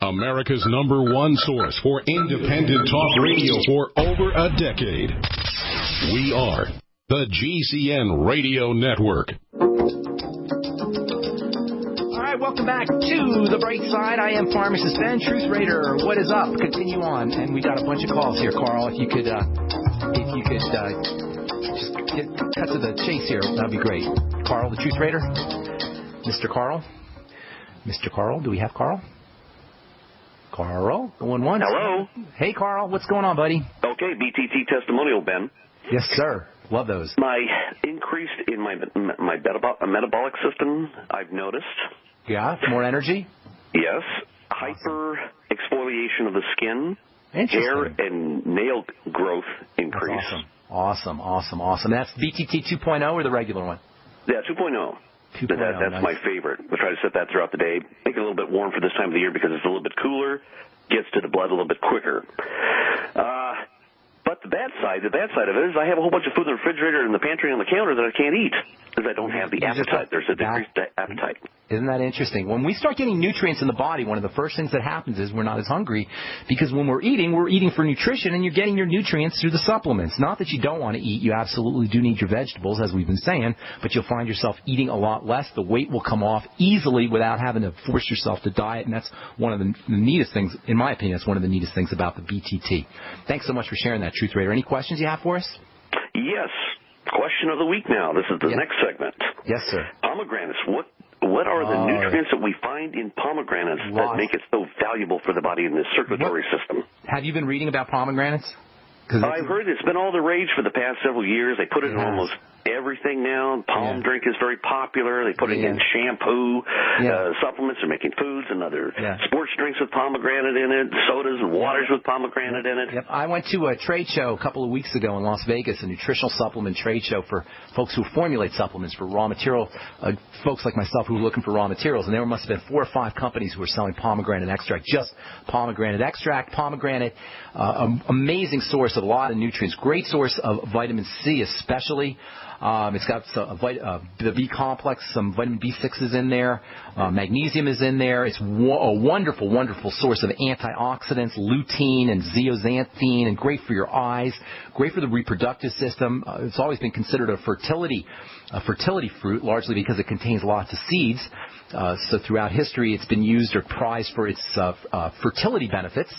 America's #1 source for independent talk radio for over a decade. We are the GCN Radio Network. All right, welcome back to The Bright Side. I am Pharmacist Ben, Truth Raider. What is up? Continue on. And we got a bunch of calls here, Carl. If you could just cut to the chase here, that'd be great. Carl, the Truth Raider. Mr. Carl, do we have Carl? Carl, going once. Hello. Hey, Carl, what's going on, buddy? Okay, BTT testimonial, Ben. Yes, sir. Love those. My increase in my metabolic system, I've noticed. Yeah, more energy? Yes. Awesome. Hyper exfoliation of the skin, hair and nail growth increase. Awesome. That's BTT 2.0 or the regular one? Yeah, 2.0. That's nice. My favorite. We'll try to set that throughout the day. Make it a little bit warm for this time of the year because it's a little bit cooler, gets to the blood a little bit quicker. But the bad side of it is I have a whole bunch of food in the refrigerator and the pantry on the counter that I can't eat because I don't have the appetite. There's a decreased appetite. Isn't that interesting? When we start getting nutrients in the body, one of the first things that happens is we're not as hungry because when we're eating for nutrition, and you're getting your nutrients through the supplements. Not that you don't want to eat. You absolutely do need your vegetables, as we've been saying, but you'll find yourself eating a lot less. The weight will come off easily without having to force yourself to diet, and that's one of the neatest things, in my opinion, that's one of the neatest things about the BTT. Thanks so much for sharing that, Truth Raider. Any questions you have for us? Yes. Question of the week now. This is the next segment. Yes, sir. Pomegranates. What are the nutrients that we find in pomegranates that make it so valuable for the body in the circulatory system? Have you been reading about pomegranates? I've heard it's been all the rage for the past several years. They put it in almost everything now. Palm drink is very popular. They put it in shampoo. Supplements are making foods and other sports drinks with pomegranate in it, sodas and waters with pomegranate in it. Yep. I went to a trade show a couple of weeks ago in Las Vegas, a nutritional supplement trade show for folks who formulate supplements for raw material, folks like myself who were looking for raw materials. And there must have been 4 or 5 companies who were selling pomegranate extract, just pomegranate extract, pomegranate, amazing source of a lot of nutrients, great source of vitamin C especially. It's got the B complex, some vitamin B6 is in there. Magnesium is in there. It's a wonderful, wonderful source of antioxidants, lutein and zeaxanthin, and great for your eyes, great for the reproductive system. It's always been considered a fertility fruit, largely because it contains lots of seeds. So throughout history, it's been used or prized for its fertility benefits.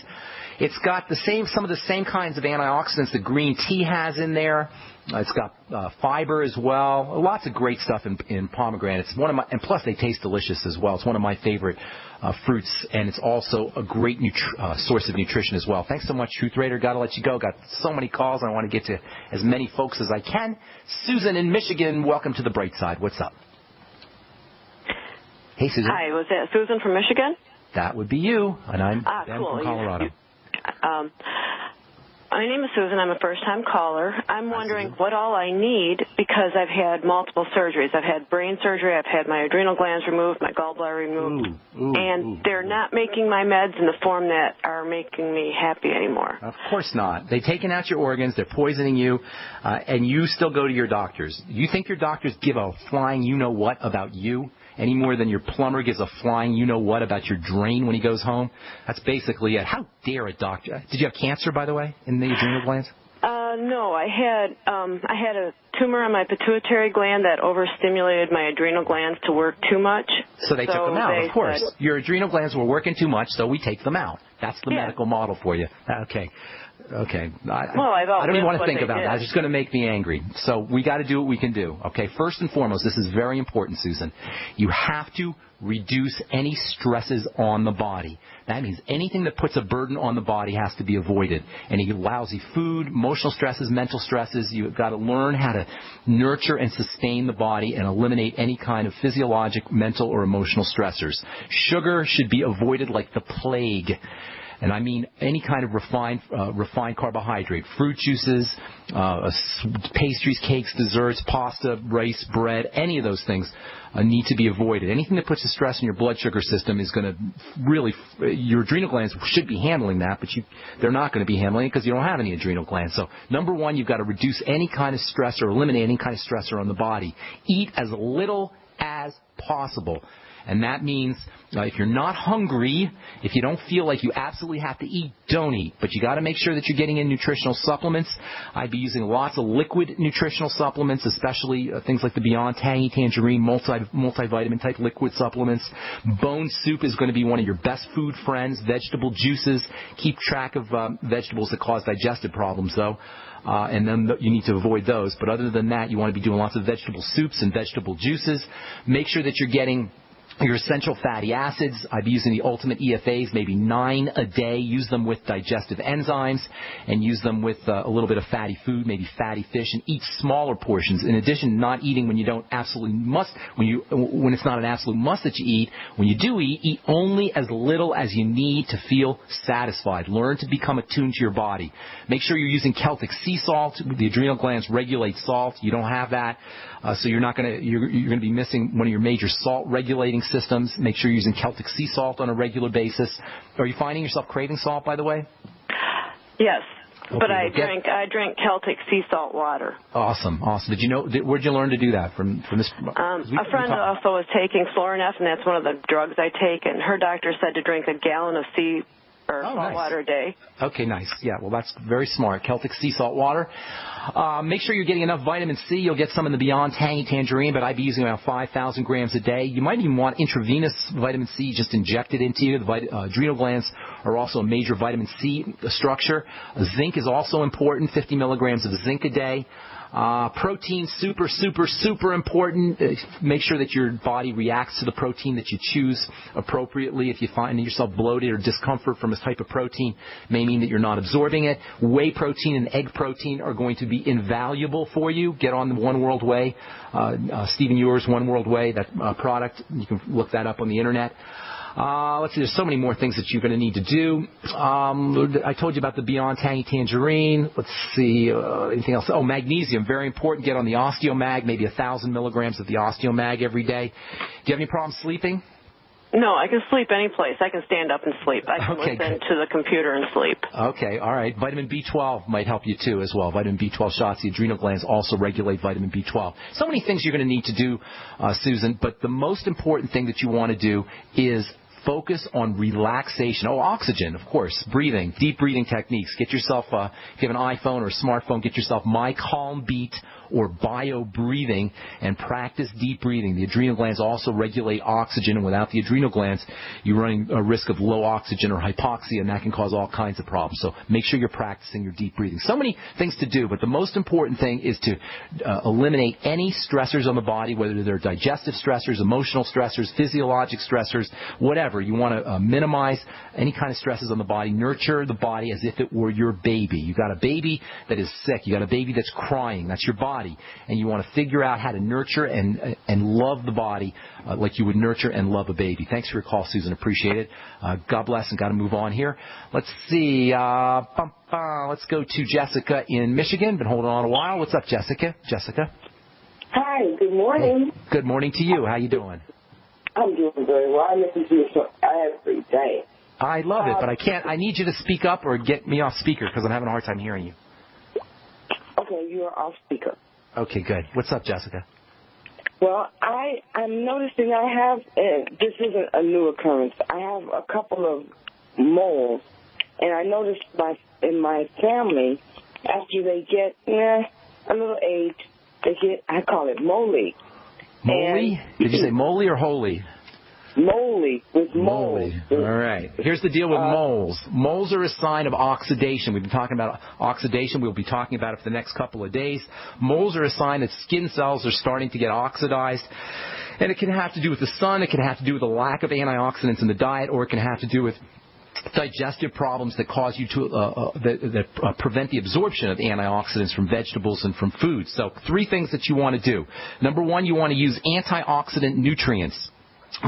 It's got some of the same kinds of antioxidants that green tea has in there. It's got fiber as well. Lots of great stuff in pomegranate. And plus they taste delicious as well. It's one of my favorite fruits, and it's also a great source of nutrition as well. Thanks so much, Truth Raider. Got to let you go. Got so many calls. I want to get to as many folks as I can. Susan in Michigan, welcome to the Bright Side. What's up? Hey, Susan. Hi, was that Susan from Michigan? That would be you, and I'm Ben from Colorado. My name is Susan. I'm a first-time caller. I'm wondering what all I need because I've had multiple surgeries. I've had brain surgery. I've had my adrenal glands removed, my gallbladder removed, and they're not making my meds in the form that are making me happy anymore. Of course not. They've taken out your organs. They're poisoning you, and you still go to your doctors. You think your doctors give a flying you-know-what about you? Any more than your plumber gives a flying you-know-what about your drain when he goes home? That's basically it. How dare a doctor? Did you have cancer, by the way, in the adrenal glands? No, I had a tumor on my pituitary gland that overstimulated my adrenal glands to work too much. So they took them out, of course. Your adrenal glands were working too much, so we take them out. That's the medical model for you. Okay. I don't even want to think about that. It's just going to make me angry. So we got to do what we can do. Okay. First and foremost, this is very important, Susan. You have to reduce any stresses on the body. That means anything that puts a burden on the body has to be avoided. Any lousy food, emotional stresses, mental stresses, you've got to learn how to nurture and sustain the body and eliminate any kind of physiologic, mental, or emotional stressors. Sugar should be avoided like the plague. And I mean any kind of refined carbohydrate, fruit juices, pastries, cakes, desserts, pasta, rice, bread, any of those things need to be avoided. Anything that puts a stress in your blood sugar system is going to really, your adrenal glands should be handling that, but they're not going to be handling it because you don't have any adrenal glands. So number one, you've got to reduce any kind of stress or eliminate any kind of stressor on the body. Eat as little as possible. And that means if you're not hungry, if you don't feel like you absolutely have to eat, don't eat. But you got to make sure that you're getting in nutritional supplements. I'd be using lots of liquid nutritional supplements, especially things like the Beyond Tangy Tangerine multivitamin type liquid supplements. Bone soup is going to be one of your best food friends. Vegetable juices. Keep track of vegetables that cause digestive problems, though. And then you need to avoid those. But other than that, you want to be doing lots of vegetable soups and vegetable juices. Make sure that you're getting your essential fatty acids. I'd be using the Ultimate EFAs, maybe 9 a day. Use them with digestive enzymes and use them with a little bit of fatty food, maybe fatty fish, and eat smaller portions. In addition, not eating when you don't absolutely must, when it's not an absolute must that you eat. When you do eat only as little as you need to feel satisfied. Learn to become attuned to your body. Make sure you're using Celtic sea salt. The adrenal glands regulate salt. You don't have that. So you're going to be missing one of your major salt regulating systems. Make sure you're using Celtic sea salt on a regular basis. Are you finding yourself craving salt, by the way? Yes, okay, but I drink Celtic sea salt water. Awesome. Did you know? Where'd you learn to do that from this? A friend also was taking Florinef, and that's one of the drugs I take. And her doctor said to drink a gallon of salt water a day. Okay, nice. Yeah, well, that's very smart. Celtic sea salt water. Make sure you're getting enough vitamin C. You'll get some in the Beyond Tangy Tangerine, but I'd be using about 5,000 grams a day. You might even want intravenous vitamin C just injected into you. The adrenal glands are also a major vitamin C structure. Zinc is also important, 50 milligrams of zinc a day. Protein, super important. Make sure that your body reacts to the protein that you choose appropriately. If you find yourself bloated or discomfort from this type of protein, may mean that you're not absorbing it. Whey protein and egg protein are going to be invaluable for you. Get on the One World Whey, Stephen Ewer's One World Whey, that product. You can look that up on the internet. Let's see, there's so many more things that you're going to need to do. I told you about the Beyond Tangy Tangerine. Let's see, anything else? Oh, magnesium, very important. Get on the Osteomag, maybe 1,000 milligrams of the Osteomag every day. Do you have any problems sleeping? No, I can sleep any place. I can stand up and sleep. I can listen to the computer and sleep. Okay, all right. Vitamin B12 might help you, too, as well. Vitamin B12 shots. The adrenal glands also regulate vitamin B12. So many things you're going to need to do, Susan, but the most important thing that you want to do is focus on relaxation. Oh, oxygen, of course, breathing, deep breathing techniques. Get yourself, if you have an iPhone or a smartphone, get yourself My Calm Beat or bio breathing and practice deep breathing. The adrenal glands also regulate oxygen, and without the adrenal glands, you're running a risk of low oxygen or hypoxia, and that can cause all kinds of problems. So make sure you're practicing your deep breathing. So many things to do, but the most important thing is to eliminate any stressors on the body, whether they're digestive stressors, emotional stressors, physiologic stressors, whatever. You want to minimize any kind of stresses on the body. Nurture the body as if it were your baby. You got a baby that is sick. You got a baby that's crying. That's your body. And you want to figure out how to nurture and love the body like you would nurture and love a baby. Thanks for your call, Susan. Appreciate it. God bless, and got to move on here. Let's see. Let's go to Jessica in Michigan. Been holding on a while. What's up, Jessica? Jessica? Hi. Good morning. Hey. Good morning to you. How you doing? I'm doing very well. I listen to your show every day. I love it, but I can't. I need you to speak up or get me off speaker because I'm having a hard time hearing you. Okay, you are off speaker. Okay, good. What's up, Jessica? Well, I'm noticing I have, this isn't a new occurrence, I have a couple of moles, and I noticed in my family, after they get a little age, they get, I call it moly. Moly? Did you say moly or holy? Moly, with moles. All right. Here's the deal with moles. Moles are a sign of oxidation. We've been talking about oxidation. We'll be talking about it for the next couple of days. Moles are a sign that skin cells are starting to get oxidized. And it can have to do with the sun. It can have to do with the lack of antioxidants in the diet, or it can have to do with digestive problems that cause you to that prevent the absorption of antioxidants from vegetables and from food. So 3 things that you want to do. Number 1, you want to use antioxidant nutrients.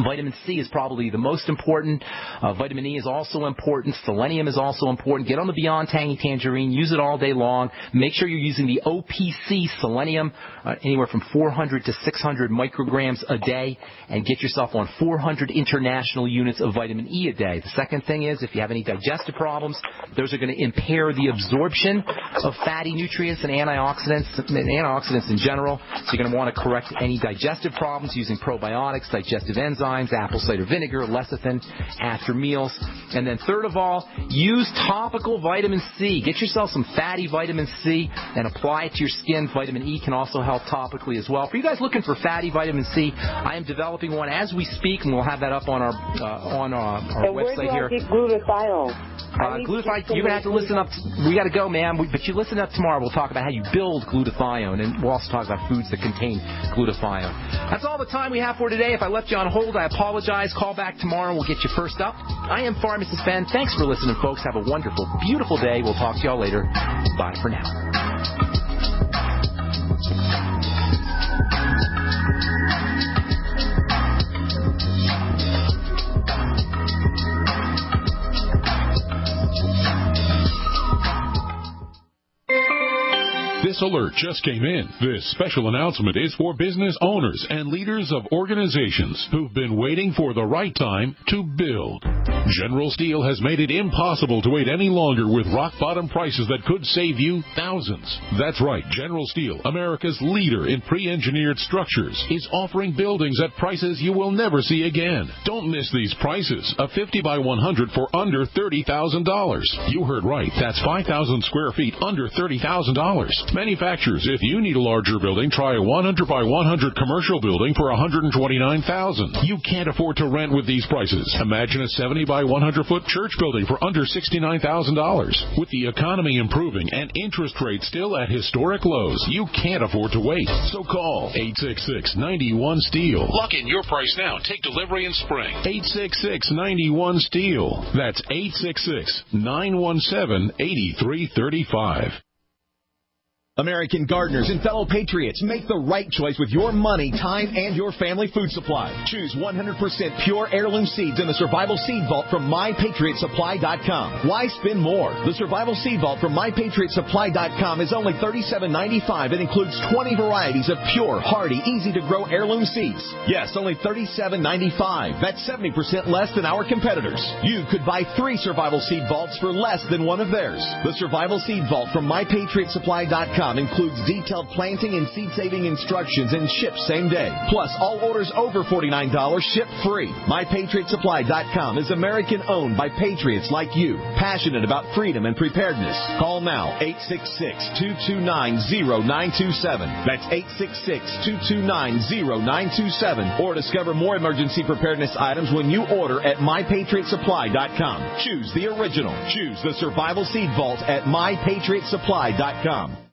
Vitamin C is probably the most important. Vitamin E is also important. Selenium is also important. Get on the Beyond Tangy Tangerine. Use it all day long. Make sure you're using the OPC selenium, anywhere from 400 to 600 micrograms a day, and get yourself on 400 international units of vitamin E a day. The second thing is, if you have any digestive problems, those are going to impair the absorption of fatty nutrients and antioxidants in general. So you're going to want to correct any digestive problems using probiotics, digestive enzymes, apple cider vinegar, lecithin after meals. And then third of all, use topical vitamin C. Get yourself some fatty vitamin C and apply it to your skin. Vitamin E can also help topically as well. For you guys looking for fatty vitamin C, I am developing one as we speak, and we'll have that up on our website here. Where do I get glutathione? Glutathione, you're going to have to listen up. We got to go, man. But you listen up tomorrow. We'll talk about how you build glutathione, and we'll also talk about foods that contain glutathione. That's all the time we have for today. If I left you on hold, I apologize. Call back tomorrow. We'll get you first up. I am Pharmacist Ben. Thanks for listening, folks. Have a wonderful, beautiful day. We'll talk to y'all later. Bye for now. This alert just came in. This special announcement is for business owners and leaders of organizations who've been waiting for the right time to build. General Steel has made it impossible to wait any longer with rock-bottom prices that could save you thousands. That's right. General Steel, America's leader in pre-engineered structures, is offering buildings at prices you will never see again. Don't miss these prices. A 50 by 100 for under $30,000. You heard right. That's 5,000 square feet under $30,000. Manufacturers, if you need a larger building, try a 100 by 100 commercial building for $129,000. You can't afford to rent with these prices. Imagine a 70 by 100 foot church building for under $69,000. With the economy improving and interest rates still at historic lows, you can't afford to wait. So call 866-91-STEEL. Lock in your price now. Take delivery in spring. 866-91-STEEL. That's 866-917-8335. American gardeners and fellow patriots, make the right choice with your money, time, and your family food supply. Choose 100% pure heirloom seeds in the Survival Seed Vault from MyPatriotSupply.com. Why spend more? The Survival Seed Vault from MyPatriotSupply.com is only $37.95 and includes 20 varieties of pure, hardy, easy-to-grow heirloom seeds. Yes, only $37.95. That's 70% less than our competitors. You could buy 3 Survival Seed Vaults for less than one of theirs. The Survival Seed Vault from MyPatriotSupply.com includes detailed planting and seed-saving instructions and ships same day. Plus, all orders over $49 ship free. MyPatriotSupply.com is American-owned by patriots like you, passionate about freedom and preparedness. Call now, 866-229-0927. That's 866-229-0927. Or discover more emergency preparedness items when you order at MyPatriotSupply.com. Choose the original. Choose the Survival Seed Vault at MyPatriotSupply.com.